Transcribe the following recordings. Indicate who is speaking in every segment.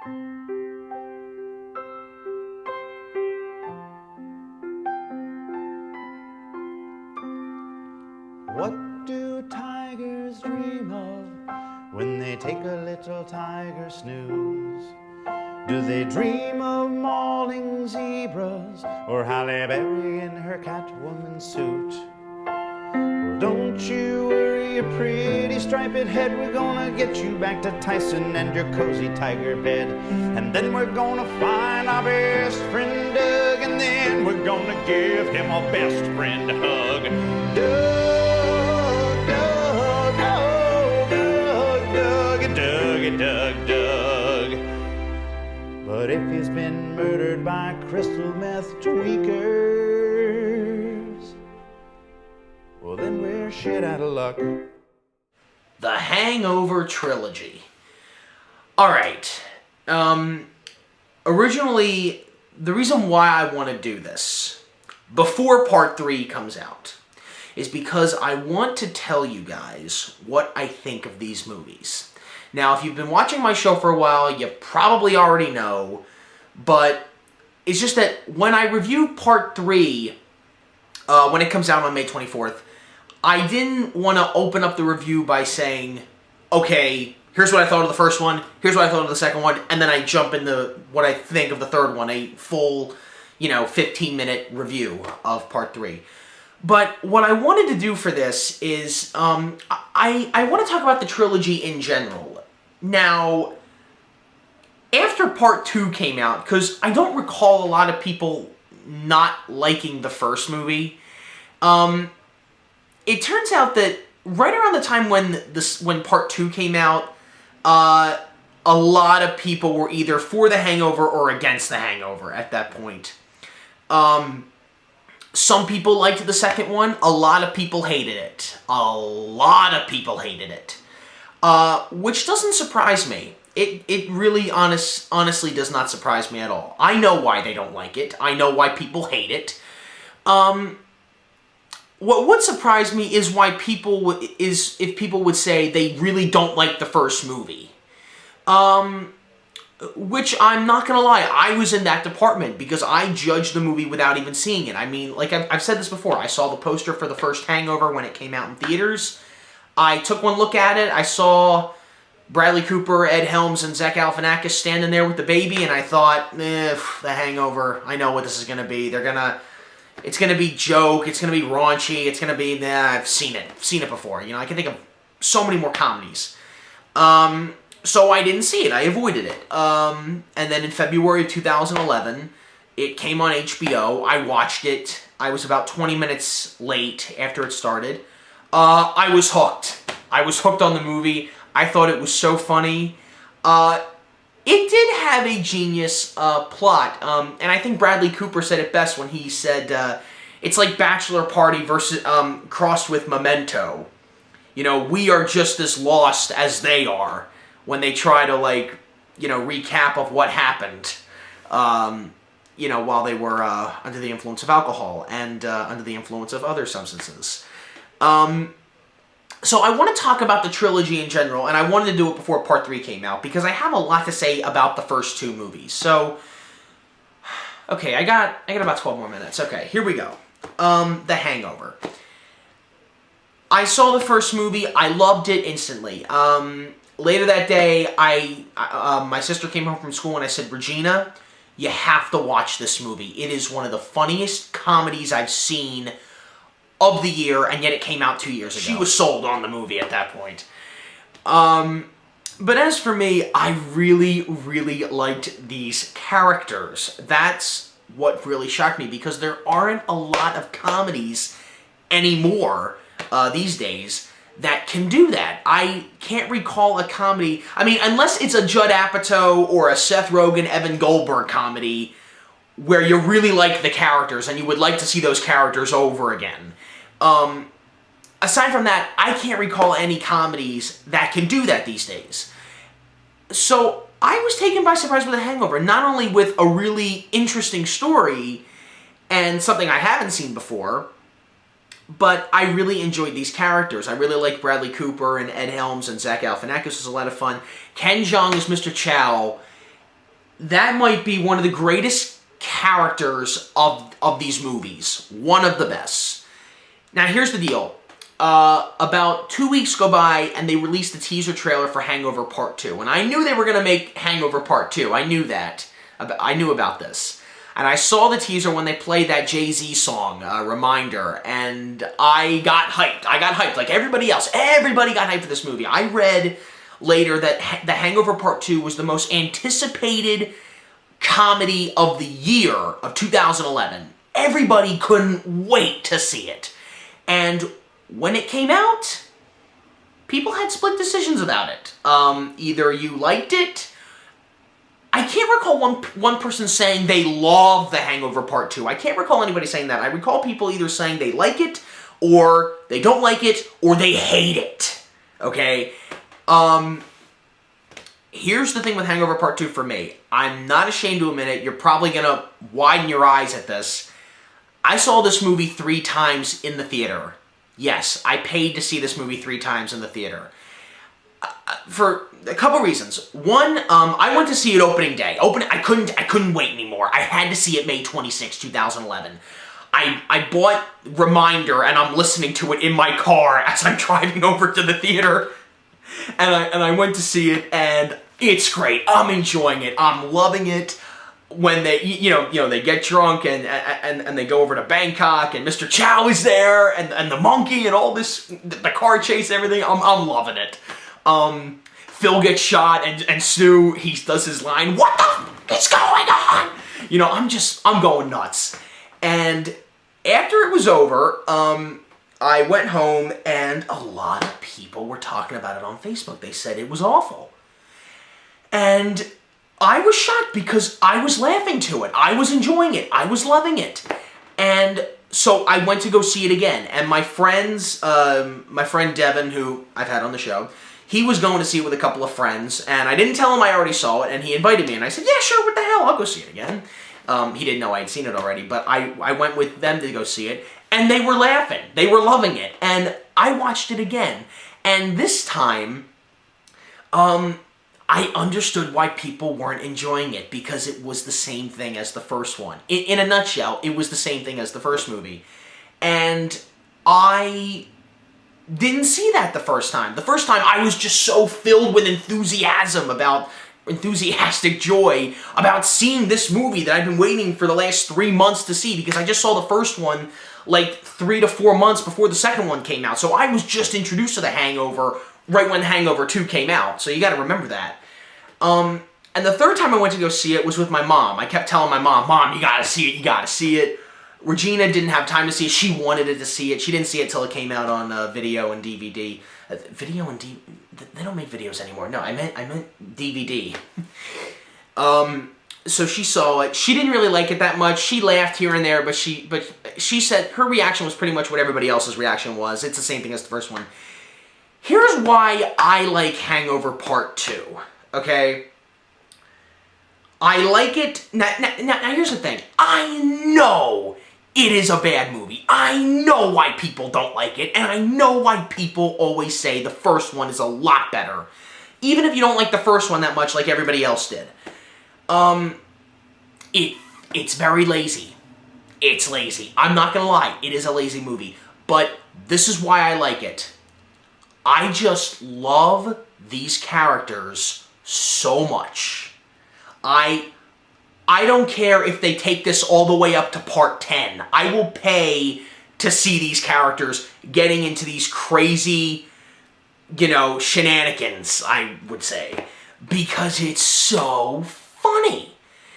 Speaker 1: What do tigers dream of when they take a little tiger snooze? Do they dream of mauling zebras or Halle Berry in her Catwoman suit? Well, don't you worry your pretty striped head. We're gonna get you back to Tyson and your cozy tiger bed. And then we're gonna find our best friend Doug, and then we're gonna give him a best friend hug. Doug, Doug, Doug, Doug, Doug, Doug, Doug. But if he's been murdered by crystal meth tweakers, well then we're shit out of luck.
Speaker 2: The Hangover Trilogy. Alright. Originally, the reason why I want to do this before Part 3 comes out is because I want to tell you guys what I think of these movies. Now, if you've been watching my show for a while, you probably already know, but it's just that when I review Part 3, when it comes out on May 24th, I didn't want to open up the review by saying, okay, here's what I thought of the first one, here's what I thought of the second one, and then I jump into what I think of the third one, a full, 15-minute review of Part 3. But what I wanted to do for this is, I want to talk about the trilogy in general. Now, after Part 2 came out, because I don't recall a lot of people not liking the first movie, it turns out that right around the time when Part 2 came out, a lot of people were either for The Hangover or against The Hangover at that point. Some people liked the second one. A lot of people hated it. Which doesn't surprise me. It really honestly does not surprise me at all. I know why they don't like it. I know why people hate it. What would surprise me is if people would say they really don't like the first movie. Which I'm not gonna lie, I was in that department because I judged the movie without even seeing it. I mean, like I've said this before, I saw the poster for the first Hangover when it came out in theaters. I took one look at it, I saw Bradley Cooper, Ed Helms, and Zach Galifianakis standing there with the baby, and I thought, The Hangover, I know what this is gonna be. It's gonna be joke, it's gonna be raunchy, it's gonna be, I've seen it before. I can think of so many more comedies. So I didn't see it. I avoided it. And then in February of 2011, it came on HBO. I watched it. I was about 20 minutes late after it started. I was hooked. I was hooked on the movie. I thought it was so funny. It did have a genius plot. And I think Bradley Cooper said it best when he said, it's like Bachelor Party versus crossed with Memento. We are just as lost as they are. When they try to, recap of what happened, while they were under the influence of alcohol and under the influence of other substances. So I want to talk about the trilogy in general, and I wanted to do it before Part 3 came out, because I have a lot to say about the first two movies. So, okay, I got about 12 more minutes. Okay, here we go. The Hangover. I saw the first movie. I loved it instantly. Later that day, my sister came home from school and I said, Regina, you have to watch this movie. It is one of the funniest comedies I've seen of the year, and yet it came out 2 years ago. She was sold on the movie at that point. But as for me, I really, really liked these characters. That's what really shocked me, because there aren't a lot of comedies anymore these days that can do that. I can't recall a comedy, unless it's a Judd Apatow or a Seth Rogen, Evan Goldberg comedy, where you really like the characters and you would like to see those characters over again. Aside from that, I can't recall any comedies that can do that these days. So I was taken by surprise with The Hangover, not only with a really interesting story and something I haven't seen before, but I really enjoyed these characters. I really liked Bradley Cooper and Ed Helms, and Zach Galifianakis was a lot of fun. Ken Jeong as Mr. Chow that might be one of the greatest characters of these movies. One of the best. Now, here's the deal. About 2 weeks go by, and they released the teaser trailer for Hangover Part 2. And I knew they were going to make Hangover Part 2. I knew that. I knew about this. And I saw the teaser when they played that Jay-Z song, Reminder, and I got hyped. I got hyped like everybody else. Everybody got hyped for this movie. I read later that The Hangover Part 2 was the most anticipated comedy of the year of 2011. Everybody couldn't wait to see it. And when it came out, people had split decisions about it. Either you liked it. I can't recall one person saying they love The Hangover Part 2. I can't recall anybody saying that. I recall people either saying they like it, or they don't like it, or they hate it. Okay? Here's the thing with Hangover Part 2 for me. I'm not ashamed to admit it. You're probably going to widen your eyes at this. I saw this movie 3 times in the theater. Yes, I paid to see this movie 3 times in the theater. For a couple reasons. One, I went to see it opening day. I couldn't wait anymore. I had to see it May 26, 2011. I bought Reminder, and I'm listening to it in my car as I'm driving over to the theater. And I went to see it, and it's great. I'm enjoying it. I'm loving it. When they, they get drunk and they go over to Bangkok, and Mr. Chow is there, and the monkey and all this, the car chase and everything. I'm loving it. Phil gets shot, and Stu, he does his line, "What the f*** is going on?" I'm going nuts. And after it was over, I went home, and a lot of people were talking about it on Facebook. They said it was awful. And I was shocked because I was laughing to it. I was enjoying it. I was loving it. And so I went to go see it again. And my friend Devin, who I've had on the show, he was going to see it with a couple of friends. And I didn't tell him I already saw it. And he invited me. And I said, yeah, sure, what the hell? I'll go see it again. He didn't know I had seen it already. But I went with them to go see it. And they were laughing. They were loving it. And I watched it again. And this time, I understood why people weren't enjoying it, because it was the same thing as the first one. In a nutshell, it was the same thing as the first movie. And I didn't see that the first time. The first time, I was just so filled with enthusiastic joy about seeing this movie that I've been waiting for the last 3 months to see, because I just saw the first one like 3 to 4 months before the second one came out. So I was just introduced to The Hangover right when Hangover 2 came out. So you got to remember that. And the third time I went to go see it was with my mom. I kept telling my mom, you got to see it, you got to see it. Regina didn't have time to see it. She wanted to see it. She didn't see it till it came out on video and DVD. Video and DVD? They don't make videos anymore. No, I meant DVD. So she saw it. She didn't really like it that much. She laughed here and there, but she said her reaction was pretty much what everybody else's reaction was. It's the same thing as the first one. Here's why I like Hangover Part 2, okay? I like it... Now, here's the thing. I know it is a bad movie. I know why people don't like it, and I know why people always say the first one is a lot better. Even if you don't like the first one that much like everybody else did. It's very lazy. It's lazy. I'm not gonna lie. It is a lazy movie. But this is why I like it. I just love these characters so much. I don't care if they take this all the way up to Part 10. I will pay to see these characters getting into these crazy, shenanigans, I would say. Because it's so funny.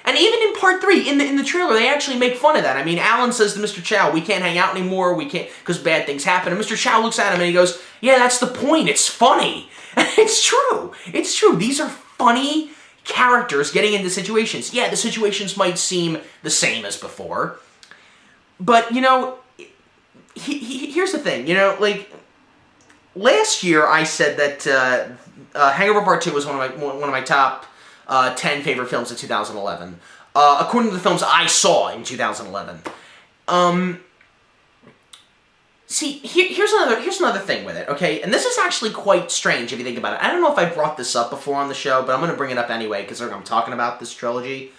Speaker 2: And even in Part 3, in the trailer, they actually make fun of that. I mean, Alan says to Mr. Chow, we can't hang out anymore, we can't, because bad things happen. And Mr. Chow looks at him and he goes, yeah, that's the point, it's funny. And it's true. It's true. These are funny characters getting into situations. Yeah, the situations might seem the same as before. But, here's the thing, last year I said that Hangover Part 2 was one of my top 10 favorite films of 2011. According to the films I saw in 2011. See, here's another thing with it, okay? And this is actually quite strange if you think about it. I don't know if I brought this up before on the show, but I'm going to bring it up anyway because I'm talking about this trilogy.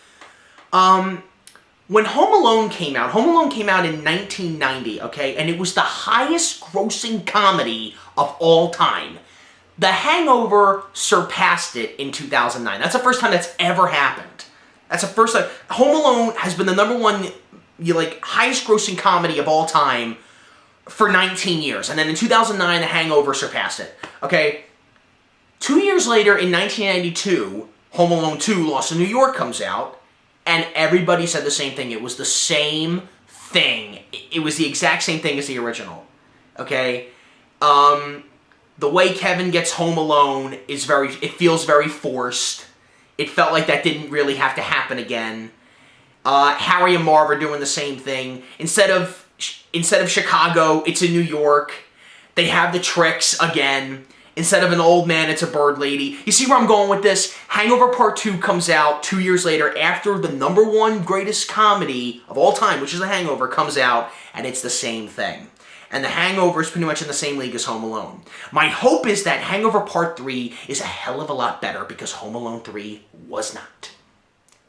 Speaker 2: When Home Alone came out in 1990, okay? And it was the highest grossing comedy of all time. The Hangover surpassed it in 2009. That's the first time that's ever happened. That's the first time. Home Alone has been the number one, highest grossing comedy of all time for 19 years. And then in 2009, The Hangover surpassed it. Okay? 2 years later, in 1992, Home Alone 2, Lost in New York comes out. And everybody said the same thing. It was the same thing. It was the exact same thing as the original. Okay? The way Kevin gets home alone it feels very forced. It felt like that didn't really have to happen again. Harry and Marv are doing the same thing. Instead of Chicago, it's in New York. They have the tricks again. Instead of an old man, it's a bird lady. You see where I'm going with this? Hangover Part 2 comes out 2 years later after the number one greatest comedy of all time, which is The Hangover, comes out, and it's the same thing. And The Hangover is pretty much in the same league as Home Alone. My hope is that Hangover Part 3 is a hell of a lot better because Home Alone 3 was not.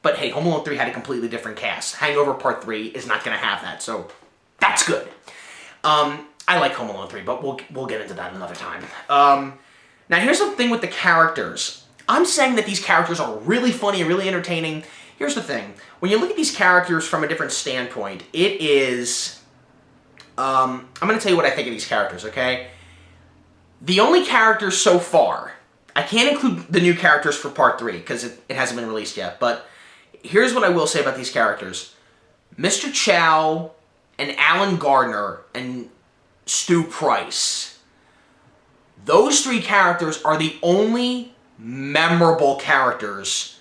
Speaker 2: But hey, Home Alone 3 had a completely different cast. Hangover Part 3 is not going to have that, so that's good. I like Home Alone 3, but we'll get into that another time. Now, here's the thing with the characters. I'm saying that these characters are really funny and really entertaining. Here's the thing. When you look at these characters from a different standpoint, it is... I'm going to tell you what I think of these characters, okay? The only characters so far... I can't include the new characters for Part 3, because it hasn't been released yet, but here's what I will say about these characters. Mr. Chow and Alan Gardner and Stu Price. Those three characters are the only memorable characters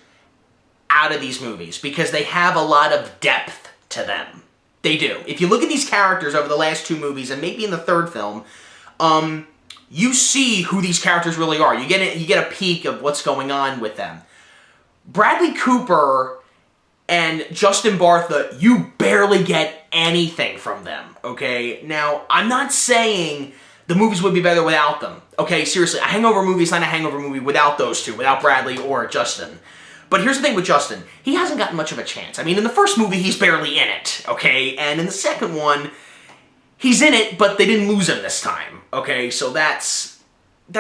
Speaker 2: out of these movies because they have a lot of depth to them. They do. If you look at these characters over the last two movies and maybe in the third film, you see who these characters really are. You get a peek of what's going on with them. Bradley Cooper and Justin Bartha, you barely get anything from them, okay? Now, I'm not saying the movies would be better without them, okay? Seriously, a Hangover movie is not a Hangover movie without those two, without Bradley or Justin. But here's the thing with Justin. He hasn't gotten much of a chance. I mean, in the first movie, he's barely in it, okay? And in the second one, he's in it, but they didn't lose him this time, okay? So that's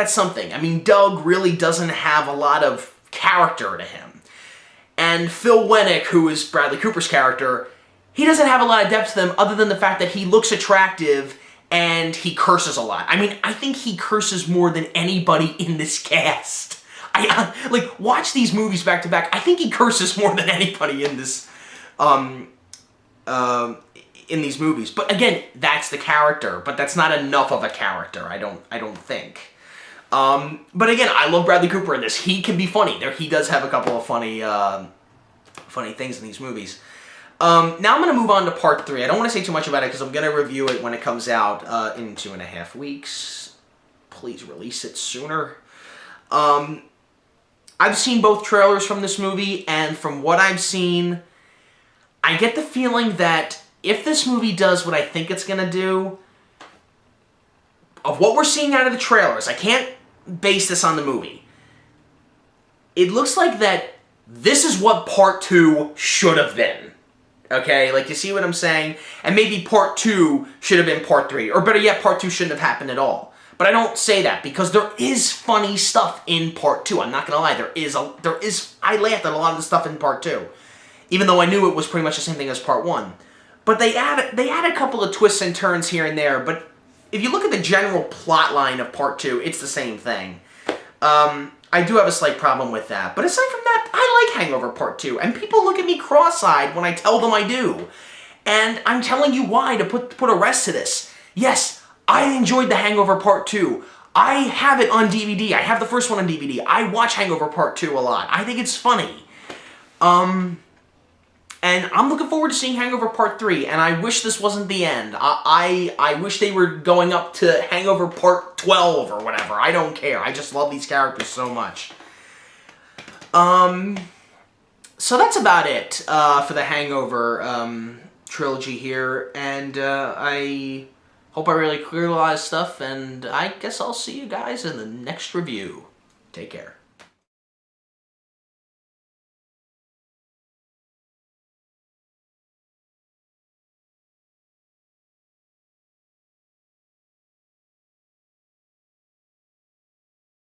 Speaker 2: something. I mean, Doug really doesn't have a lot of character to him. And Phil Wennick, who is Bradley Cooper's character, he doesn't have a lot of depth to them other than the fact that he looks attractive and he curses a lot. I mean, I think he curses more than anybody in this cast. Watch these movies back to back. I think he curses more than anybody in this, in these movies. But again, that's the character. But that's not enough of a character, I don't think. But again, I love Bradley Cooper in this. He can be funny. He does have a couple of funny things in these movies. Now I'm going to move on to Part 3. I don't want to say too much about it because I'm going to review it when it comes out in 2.5 weeks. Please release it sooner. I've seen both trailers from this movie, and from what I've seen, I get the feeling that if this movie does what I think it's going to do, of what we're seeing out of the trailers, I can't base this on the movie. It looks like that this is what Part 2 should have been. Okay, you see what I'm saying? And maybe Part 2 should have been Part 3. Or better yet, Part 2 shouldn't have happened at all. But I don't say that because there is funny stuff in Part 2. I'm not going to lie. I laughed at a lot of the stuff in Part 2. Even though I knew it was pretty much the same thing as Part 1. But they had a couple of twists and turns here and there. But if you look at the general plot line of Part 2, it's the same thing. I do have a slight problem with that. But aside from that, I like Hangover Part 2. And people look at me cross-eyed when I tell them I do. And I'm telling you why, to put a rest to this. Yes, I enjoyed The Hangover Part 2. I have it on DVD. I have the first one on DVD. I watch Hangover Part 2 a lot. I think it's funny. And I'm looking forward to seeing Hangover Part 3, and I wish this wasn't the end. I wish they were going up to Hangover Part 12 or whatever. I don't care. I just love these characters so much. So that's about it for the Hangover trilogy here, and I Hope I really cleared a lot of stuff, and I guess I'll see you guys in the next review. Take care.